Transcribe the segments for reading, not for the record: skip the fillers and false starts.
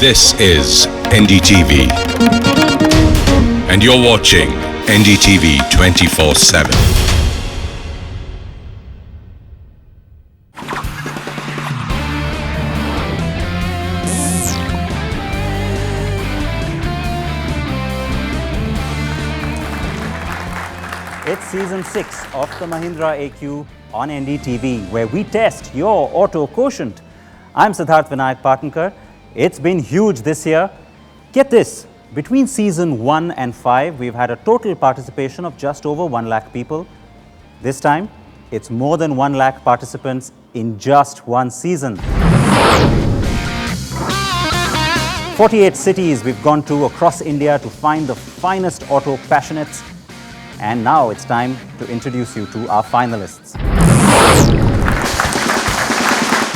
This is NDTV, and you're watching NDTV 24/7. It's season 6 of the Mahindra AQ on NDTV, where we test your auto quotient. I'm Siddharth Vinayak Patankar. It's been huge this year. Get this, between season 1 and 5, we've had a total participation of just over 1 lakh people. This time, it's more than 1 lakh participants in just one season. 48 cities we've gone to across India to find the finest auto passionates. And now it's time to introduce you to our finalists.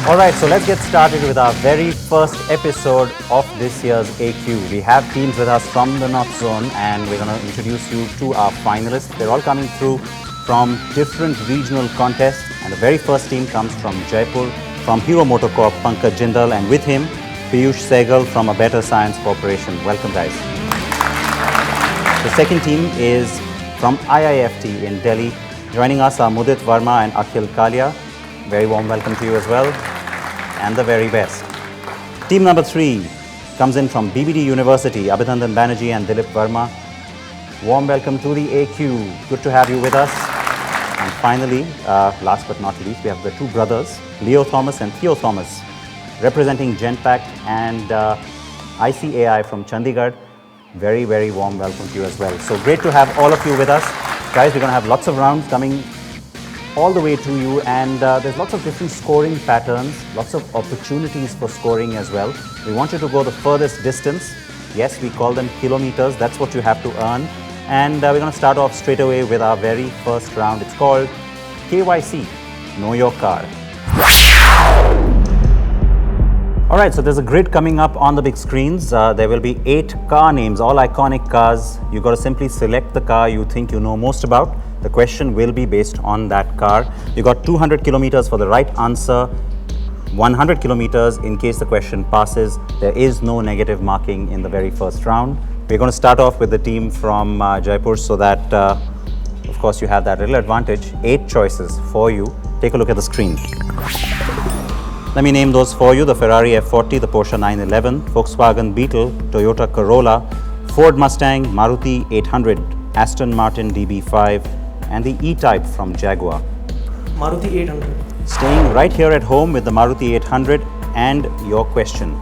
All right, so let's get started with our very first episode of this year's AQ. We have teams with us from the North Zone, and we're going to introduce you to our finalists. They're all coming through from different regional contests, and the very first team comes from Jaipur, from Hero Motocorp, Pankaj Jindal, and with him, Piyush Sehgal from A Better Science Corporation. Welcome, guys. The second team is from IIFT in Delhi. Joining us are Mudit Verma and Akhil Kalia. Very warm welcome to you as well. And the very best. Team number 3 comes in from BBD University, Abhinandan Banerjee and Dilip Verma. Warm welcome to the AQ. Good to have you with us. And finally, last but not least, we have the two brothers, Leo Thomas and Theo Thomas, representing Genpact and ICAI from Chandigarh. Very, very warm welcome to you as well. So great to have all of you with us. Guys, we're going to have lots of rounds coming all the way to you, and there's lots of different scoring patterns, lots of opportunities for scoring as well. We want you to go the furthest distance. Yes, we call them kilometers. That's what you have to earn. And we're going to start off straight away with our very first round. It's called KYC, Know Your Car. All right, so there's a grid coming up on the big screens. There will be 8 car names, all iconic cars. You've got to simply select the car you think you know most about. The question will be based on that car. You got 200 kilometers for the right answer, 100 kilometers in case the question passes. There is no negative marking in the very first round. We're going to start off with the team from Jaipur so that, of course, you have that little advantage. 8 choices for you. Take a look at the screen. Let me name those for you. The Ferrari F40, the Porsche 911, Volkswagen Beetle, Toyota Corolla, Ford Mustang, Maruti 800, Aston Martin DB5, and the E-Type from Jaguar. Maruti 800. Staying right here at home with the Maruti 800 and your question.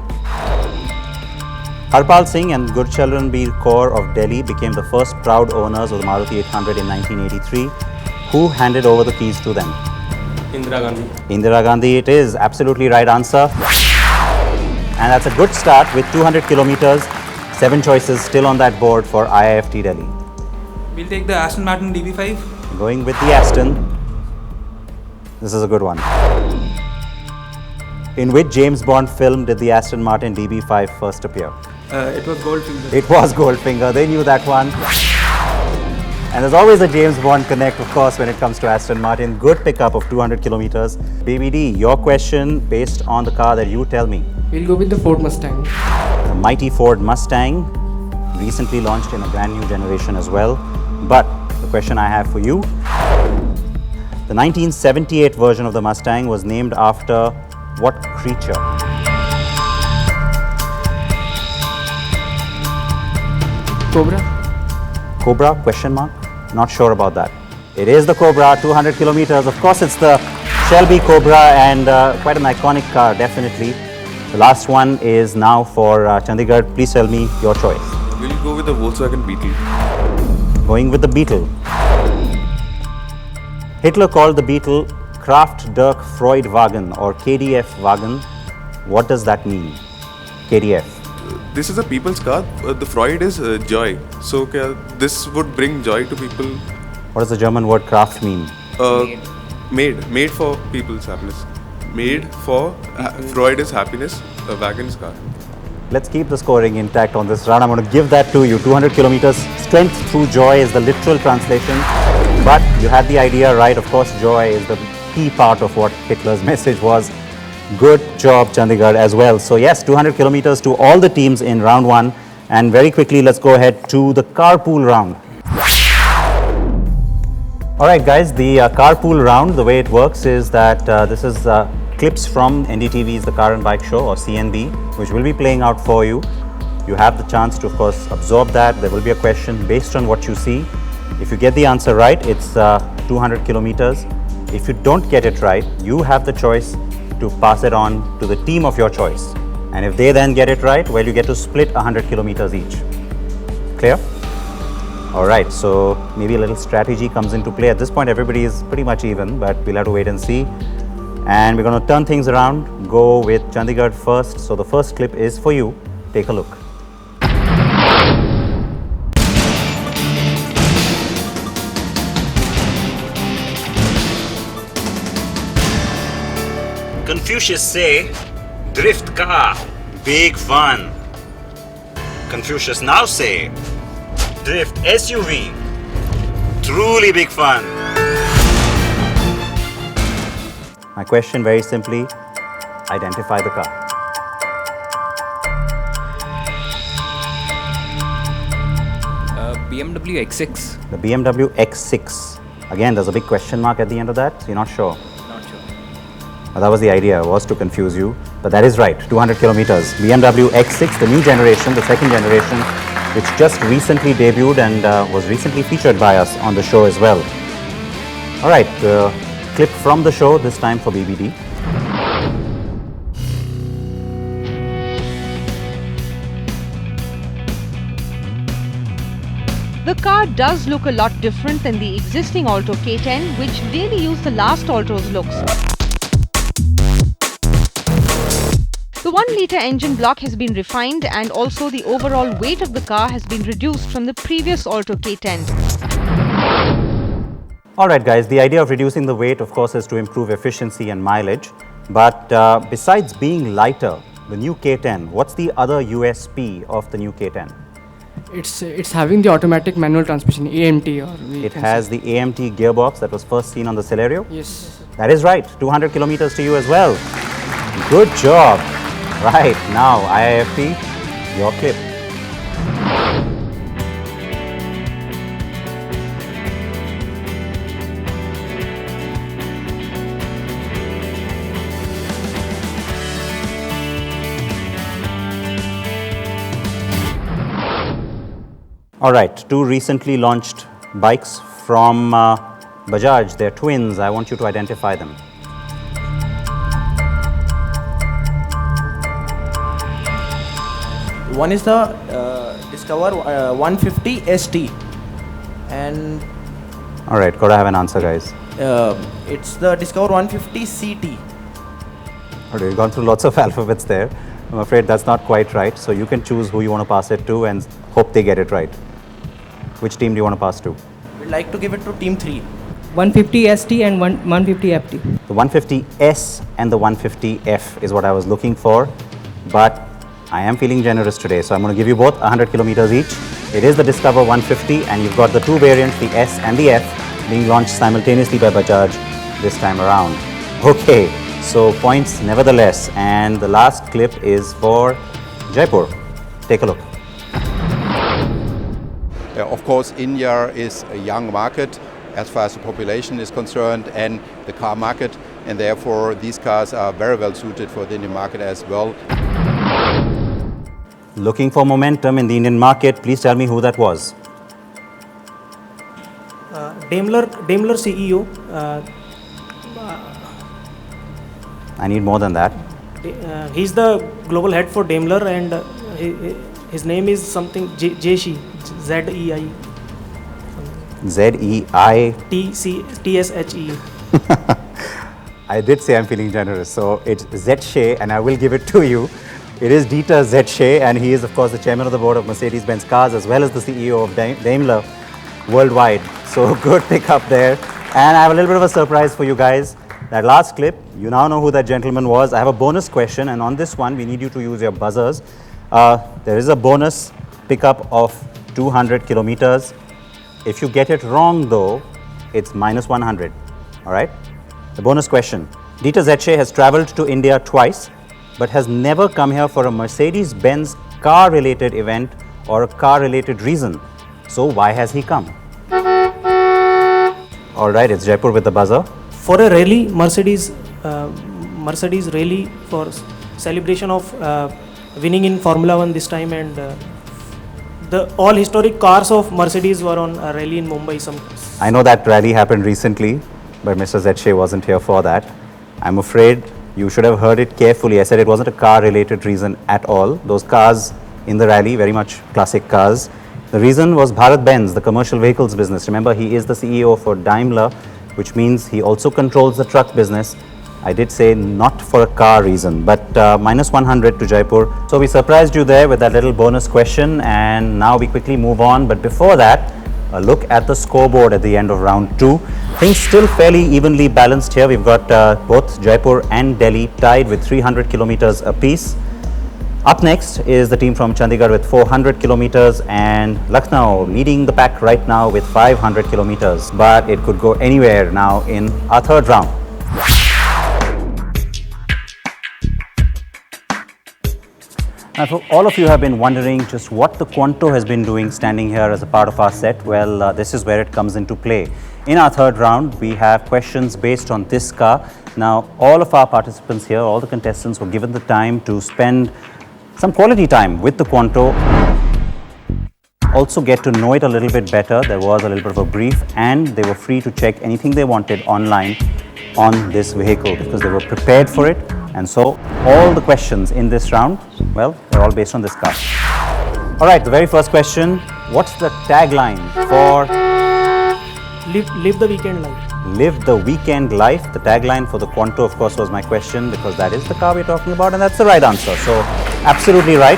Harpal Singh and Gurcharanbir Kaur of Delhi became the first proud owners of the Maruti 800 in 1983. Who handed over the keys to them? Indira Gandhi. Indira Gandhi it is. Absolutely right answer. And that's a good start with 200 kilometers. 7 choices still on that board for IIFT Delhi. We'll take the Aston Martin DB5. Going with the Aston. This is a good one. In which James Bond film did the Aston Martin DB5 first appear? It was Goldfinger. It was Goldfinger. They knew that one. And there's always a James Bond connect, of course, when it comes to Aston Martin. Good pickup of 200 kilometers. BBD, your question based on the car that you tell me. We'll go with the Ford Mustang. The mighty Ford Mustang, recently launched in a brand new generation as well. But the question I have for you, the 1978 version of the Mustang was named after what creature? Cobra. Cobra, question mark? Not sure about that. It is the Cobra, 200 kilometers. Of course, it's the Shelby Cobra, and quite an iconic car, definitely. The last one is now for Chandigarh. Please tell me your choice. We'll go with the Volkswagen Beetle. Going with the Beetle. Hitler called the Beetle Kraft Dirk Freud Wagen or KDF Wagen. What does that mean? KDF. This is a people's car. The Freud is joy. So this would bring joy to people. What does the German word Kraft mean? Made for people's happiness. Made for Freud is happiness. A wagon is car. Let's keep the scoring intact on this round. I'm going to give that to you. 200 kilometers. Strength through joy is the literal translation. But you had the idea right. Of course, joy is the key part of what Hitler's message was. Good job, Chandigarh, as well. So yes, 200 kilometers to all the teams in round one. And very quickly, let's go ahead to the carpool round. All right, guys, the carpool round, the way it works is that this is clips from NDTV's The Car and Bike Show, or CNB, which will be playing out for you. You have the chance to, of course, absorb that. There will be a question based on what you see. If you get the answer right, it's 200 kilometers. If you don't get it right, you have the choice to pass it on to the team of your choice. And if they then get it right, well, you get to split 100 kilometers each. Clear? All right, so maybe a little strategy comes into play. At this point, everybody is pretty much even, but we'll have to wait and see. And we're going to turn things around, go with Chandigarh first. So the first clip is for you. Take a look. Confucius say, drift car, big fun. Confucius now say, drift SUV, truly big fun. My question very simply, identify the car. BMW X6. The BMW X6. Again, there's a big question mark at the end of that, so you're not sure. Not sure. Well, that was the idea, was to confuse you. But that is right, 200 kilometers. BMW X6, the new generation, the second generation, which just recently debuted and was recently featured by us on the show as well. All right, clip from the show, this time for BBD. The car does look a lot different than the existing Alto K10, which really used the last Alto's looks. The 1-litre engine block has been refined, and also the overall weight of the car has been reduced from the previous Alto K10. All right, guys, the idea of reducing the weight, of course, is to improve efficiency and mileage. But besides being lighter, the new K10, what's the other USP of the new K10? It's having the automatic manual transmission, AMT. It has the AMT gearbox that was first seen on the Celerio? Yes. That is right, 200 kilometers to you as well. Good job. Right, now IIFT, your clip. All right, two recently launched bikes from Bajaj. They're twins. I want you to identify them. One is the Discover 150 ST, and All right, gotta have an answer, guys. it's the Discover 150 CT. Okay, you've gone through lots of alphabets there. I'm afraid that's not quite right. So you can choose who you want to pass it to and hope they get it right. Which team do you want to pass to? We'd like to give it to Team 3. 150 ST and 150 FT. The 150S and the 150F is what I was looking for. But I am feeling generous today, so I'm going to give you both 100 kilometers each. It is the Discover 150, and you've got the two variants, the S and the F, being launched simultaneously by Bajaj this time around. Okay, so points nevertheless. And the last clip is for Jaipur. Take a look. Of course, India is a young market as far as the population is concerned and the car market, and therefore these cars are very well suited for the Indian market as well. Looking for momentum in the Indian market, please tell me who that was. Daimler CEO. I need more than that. He's the global head for Daimler, and his name is something Zeshi, Z-E-I. Z-E-I. T-S-H-E. I did say I'm feeling generous, so it's Zetsche, and I will give it to you. It is Dieter Zetsche, and he is, of course, the chairman of the board of Mercedes-Benz Cars, as well as the CEO of Daimler worldwide. So good pick up there. And I have a little bit of a surprise for you guys. That last clip, you now know who that gentleman was. I have a bonus question, and on this one, we need you to use your buzzers. There is a bonus pickup of 200 kilometers. If you get it wrong, though, it's minus 100. All right? The bonus question. Dieter Zetsche has travelled to India twice, but has never come here for a Mercedes-Benz car-related event or a car-related reason. So why has he come? All right, it's Jaipur with the buzzer. For a rally, Mercedes rally for celebration of winning in Formula 1 this time, and the all historic cars of Mercedes were on a rally in Mumbai. I know that rally happened recently, but Mr. Zetsche wasn't here for that. I'm afraid you should have heard it carefully. I said it wasn't a car-related reason at all. Those cars in the rally, very much classic cars. The reason was Bharat Benz, the commercial vehicles business. Remember, he is the CEO for Daimler, which means he also controls the truck business. I did say not for a car reason, but minus 100 to Jaipur. So we surprised you there with that little bonus question, and now we quickly move on. But before that, a look at the scoreboard at the end of round 2. Things still fairly evenly balanced here. We've got both Jaipur and Delhi tied with 300 kilometers apiece. Up next is the team from Chandigarh with 400 kilometers, and Lucknow leading the pack right now with 500 kilometers. But it could go anywhere now in our third round. Now, for all of you have been wondering just what the Quanto has been doing standing here as a part of our set, well, this is where it comes into play. In our third round, we have questions based on this car. Now, all of our participants here, all the contestants were given the time to spend some quality time with the Quanto, also get to know it a little bit better. There was a little bit of a brief, and they were free to check anything they wanted online on this vehicle because they were prepared for it. And so all the questions in this round, well, they're all based on this car. All right, the very first question, what's the tagline for Live the weekend life. Live the weekend life? The tagline for the Quanto, of course, was my question because that is the car we're talking about, and that's the right answer. So absolutely right.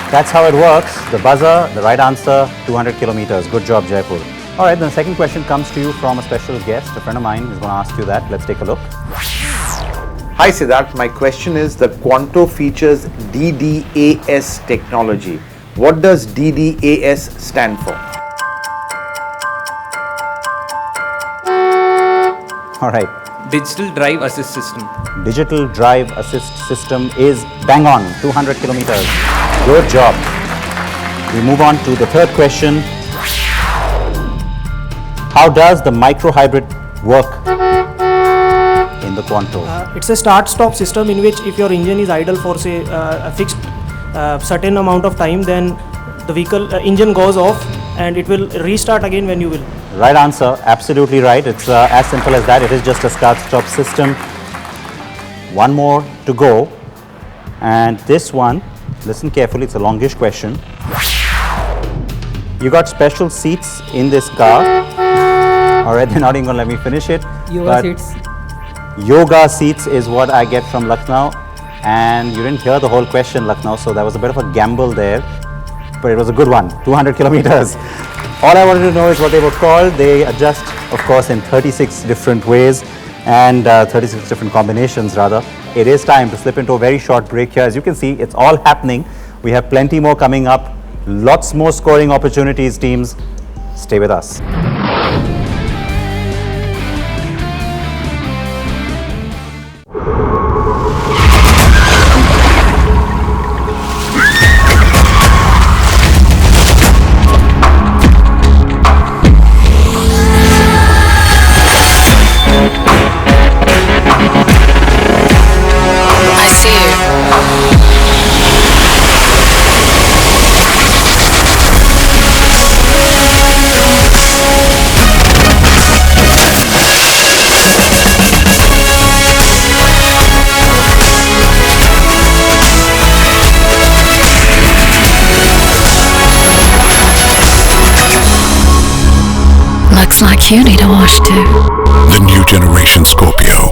That's how it works. The buzzer, the right answer, 200 kilometers. Good job, Jaipur. All right, then the second question comes to you from a special guest. A friend of mine is going to ask you that. Let's take a look. Hi Siddharth, my question is the Quanto features DDAS technology. What does DDAS stand for? All right. Digital Drive Assist System. Digital Drive Assist System is bang on, 200 kilometers. Good job. We move on to the third question. How does the micro hybrid work in the Quanto? It's a start-stop system in which if your engine is idle for say a fixed certain amount of time, then the vehicle engine goes off and it will restart again when you will. Right answer, absolutely right. It's as simple as that. It is just a start-stop system. One more to go, and this one, listen carefully, it's a longish question. You got special seats in this car. All right, they're not even going to let me finish it. Yoga seats. Yoga seats is what I get from Lucknow, and you didn't hear the whole question, Lucknow, so that was a bit of a gamble there, but it was a good one, 200 kilometers. All I wanted to know is what they were called. They adjust, of course, in 36 different ways and 36 different combinations, rather. It is time to slip into a very short break here. As you can see, it's all happening. We have plenty more coming up, lots more scoring opportunities, teams. Stay with us. Looks like you need a wash too. The new generation Scorpio.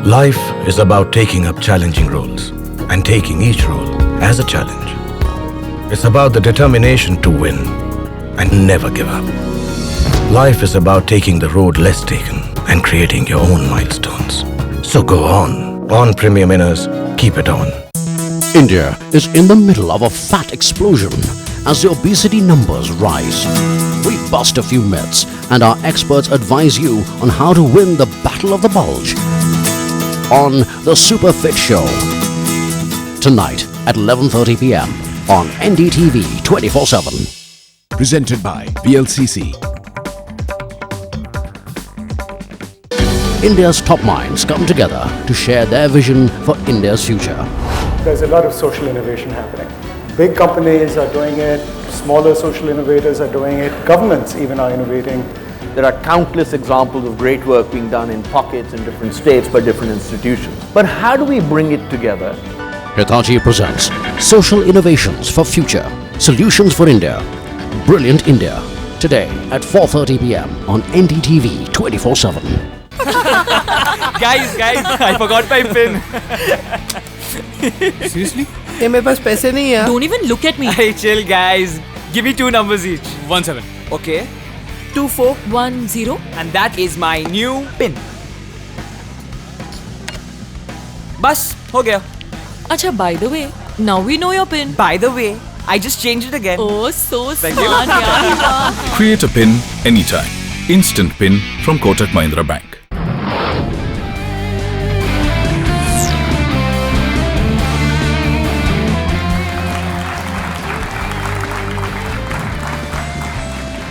Life is about taking up challenging roles and taking each role as a challenge. It's about the determination to win and never give up. Life is about taking the road less taken and creating your own milestones. So go on Premium Inners, keep it on. India is in the middle of a fat explosion. as the obesity numbers rise. We bust a few myths and our experts advise you on how to win the battle of the bulge on The Super Fit Show. Tonight at 11:30 p.m. on NDTV 24/7. Presented by VLCC. India's top minds come together to share their vision for India's future. There's a lot of social innovation happening. Big companies are doing it, smaller social innovators are doing it, governments even are innovating. There are countless examples of great work being done in pockets in different states by different institutions. But how do we bring it together? Hitachi presents Social Innovations for Future, Solutions for India, Brilliant India, today at 4:30 p.m. on NDTV 24/7. guys, I forgot my pin. Seriously? ये मेरे पास पैसे नहीं है. Don't even look at me. Hey, chill, guys. Give me 2 numbers each. 17. Okay. 2410. And that is my new pin. बस हो गया. Acha, by the way, now we know your pin. By the way, I just changed it again. Oh, so Thank you. smart, yaar. Create a PIN anytime. Instant PIN from Kotak Mahindra Bank.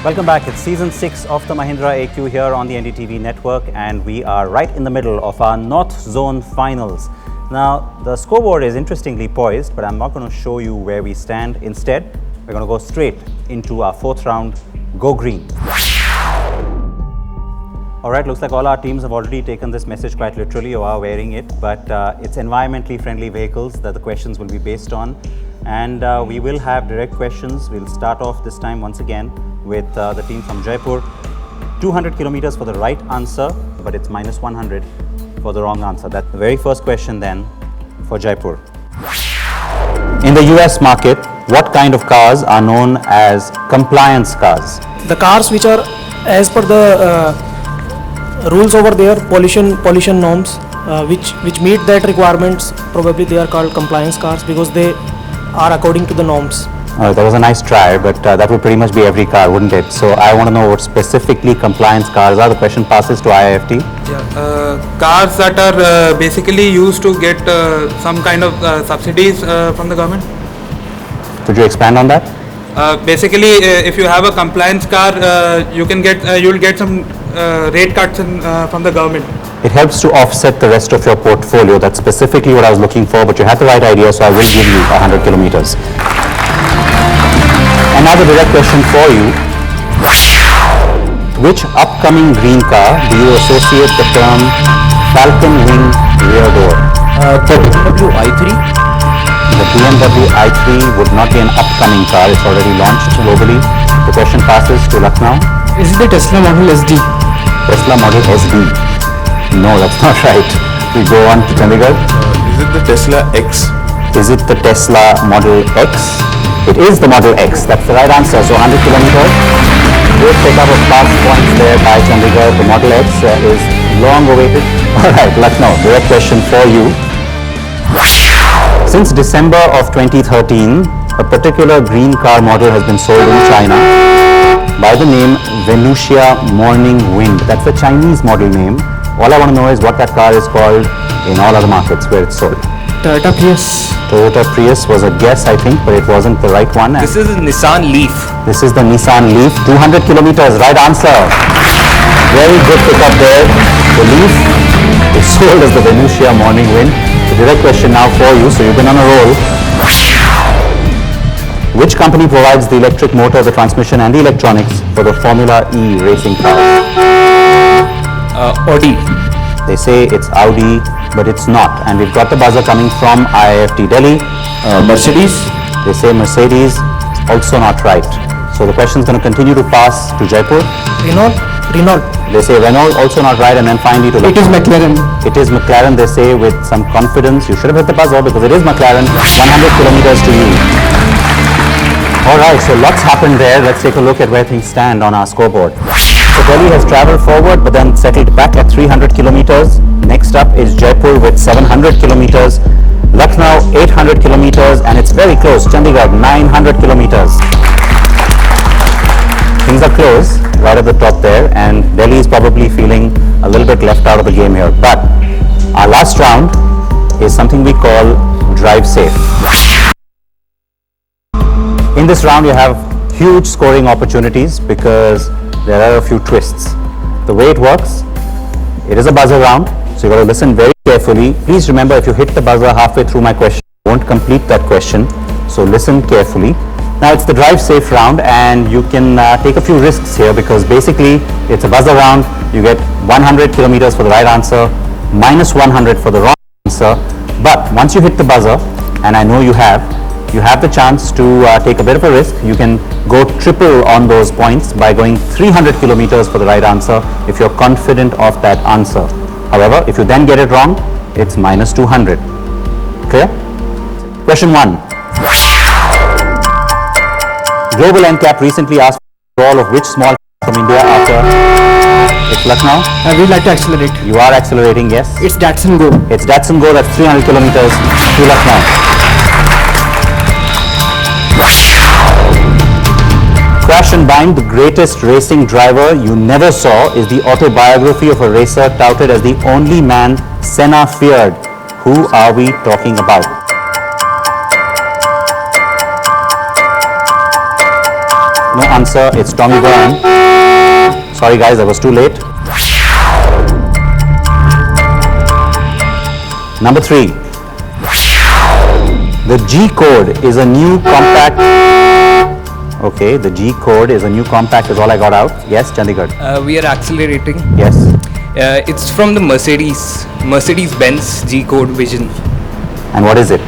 Welcome back. It's season 6 of the Mahindra AQ here on the NDTV network, and we are right in the middle of our North Zone finals. Now, the scoreboard is interestingly poised, but I'm not going to show you where we stand. Instead, we're going to go straight into our 4th round, Go Green. All right, looks like all our teams have already taken this message quite literally or are wearing it, but it's environmentally friendly vehicles that the questions will be based on. And we will have direct questions. We'll start off this time once again with the team from Jaipur. 200 kilometers for the right answer, but it's minus 100 for the wrong answer. That's the very first question then for Jaipur. In the US market, what kind of cars are known as compliance cars? The cars which are as per the rules over there, pollution norms, which meet that requirements, probably they are called compliance cars because they are according to the norms. That was a nice try, but that would pretty much be every car, wouldn't it? So I want to know what specifically compliance cars are. The question passes to IIFT. Cars that are basically used to get some kind of subsidies from the government. Could you expand on that? Basically, if you have a compliance car, you'll get some rate cuts from the government. It helps to offset the rest of your portfolio. That's specifically what I was looking for, but you had the right idea, so I will give you 100 kilometers. Another direct question for you. Which upcoming green car do you associate the term Falcon Wing rear door? The BMW i3. The BMW i3 would not be an upcoming car. It's already launched globally. The question passes to Lucknow. Is it the Tesla Model SD? Tesla Model SD. No, that's not right. We go on to Chandigarh. Is it the Tesla X? Is it the Tesla Model X? It is the Model X. That's the right answer. So 100 kilometers. Great pickup of class points there by Chandigarh. The Model X is long awaited. All right, Lucknow, direct question for you. Since December of 2013, a particular green car model has been sold in China by the name Venusia Morning Wind. That's the Chinese model name. All I want to know is what that car is called in all other markets where it's sold. Toyota Prius. Toyota Prius was a guess, I think, but it wasn't the right one. This is a Nissan Leaf. This is the Nissan Leaf. 200 kilometers, right answer. Very good pickup there. The Leaf is sold as the Venusia Morning Wind. The direct question now for you, so you've been on a roll. Which company provides the electric motor, the transmission and the electronics for the Formula E racing cars? Audi. They say it's Audi, but it's not. And we've got the buzzer coming from IIFT Delhi. Mercedes. They say Mercedes, also not right. So the question is going to continue to pass to Jaipur. Renault. They say Renault, also not right, and then finally to It is McLaren. It is McLaren, they say with some confidence. You should have hit the buzzer because it is McLaren. 100 kilometers to you. All right, so lots happened there. Let's take a look at where things stand on our scoreboard. So Delhi has traveled forward but then settled back at 300 kilometers. Next up is Jaipur with 700 kilometers. Lucknow 800 kilometers, and it's Very close. Chandigarh, 900 kilometers. Things are close, right at the top there, and Delhi is probably feeling a little bit left out of the game here. But our last round is something we call drive safe. In this round, you have huge scoring opportunities because there are a few twists. The way it works, it is a buzzer round, so you got to listen very carefully. Please remember, if you hit the buzzer halfway through my question, you won't complete that question, so listen carefully. Now it's the drive safe round, and you can take a few risks here because basically it's a buzzer round. You get 100 kilometers for the right answer, minus 100 for the wrong answer. But once you hit the buzzer, and I know you have the chance to take a bit of a risk. You can go triple on those points by going 300 kilometers for the right answer if you're confident of that answer. However, if you then get it wrong, it's minus 200. Clear? Question 1. Global NCAP recently asked for all of which small from India after it's Lucknow? I would like to accelerate. You are accelerating, yes? It's Datsun Go. It's Datsun Go, that's 300 kilometers to Lucknow. Crash and Bind, the greatest racing driver you never saw, is the autobiography of a racer touted as the only man Senna feared. Who are we talking about? No answer, it's Tommy Byrne. Sorry guys, I was too late. Number 3. The G code is a new compact. Okay, the G code is a new compact is all I got out. Yes, Chandigarh. We are accelerating. Yes. It's from the Mercedes-Benz G code Vision. And what is it?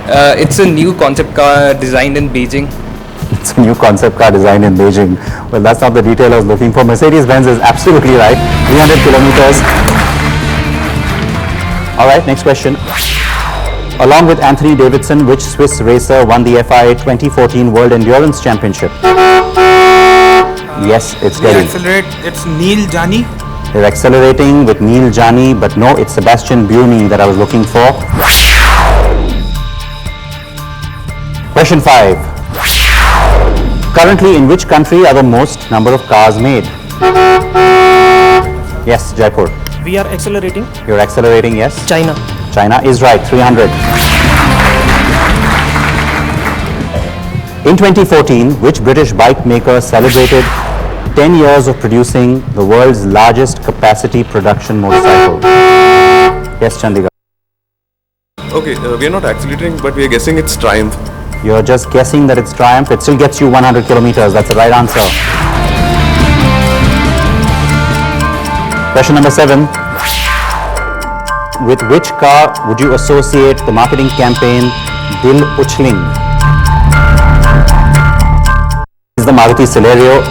It's a new concept car designed in Beijing. It's a new concept car designed in Beijing. Well, that's not the detail I was looking for. Mercedes-Benz is absolutely right. 300 kilometers. All right, next question. Along with Anthony Davidson, which Swiss racer won the FIA 2014 World Endurance Championship? Yes, it's Delhi. Accelerate, it's Neil Jani. They're accelerating with Neil Jani, but no, it's Sebastian Buemi that I was looking for. Question 5. Currently, in which country are the most number of cars made? Yes, Jaipur. We are accelerating. You're accelerating, yes? China. China is right, 300. In 2014, which British bike maker celebrated 10 years of producing the world's largest capacity production motorcycle? Yes, Chandigarh. Okay, we are not accelerating, but we are guessing it's Triumph. You're just guessing that it's Triumph. It still gets you 100 kilometers. That's the right answer. Question number 7. With which car would you associate the marketing campaign Dil Uchling? This is the Maruti Celerio.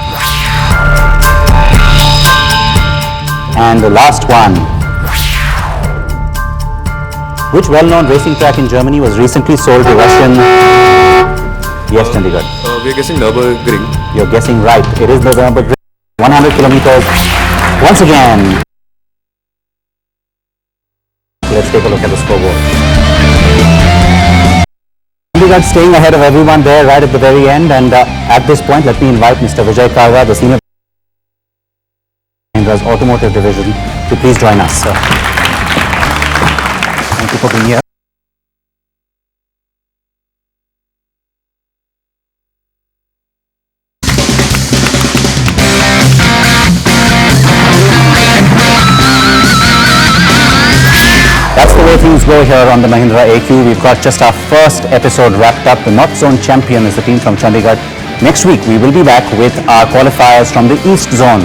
And the last one. Which well-known racing track in Germany was recently sold to Russian? Yes, Chandigarh. We are guessing Nürburgring. You're guessing right. It is the Nürburgring. 100 kilometers. Once again. Let's take a look at the scoreboard. Chandigarh staying ahead of everyone there right at the very end, and at this point let me invite Mr. Vijay Karwa, the senior Mahindra's Automotive division, to please join us. Thank you for being here. That's the way things go here on the Mahindra AQ. We've got just our first episode wrapped up. The North Zone champion is the team from Chandigarh. Next week, we will be back with our qualifiers from the East Zone.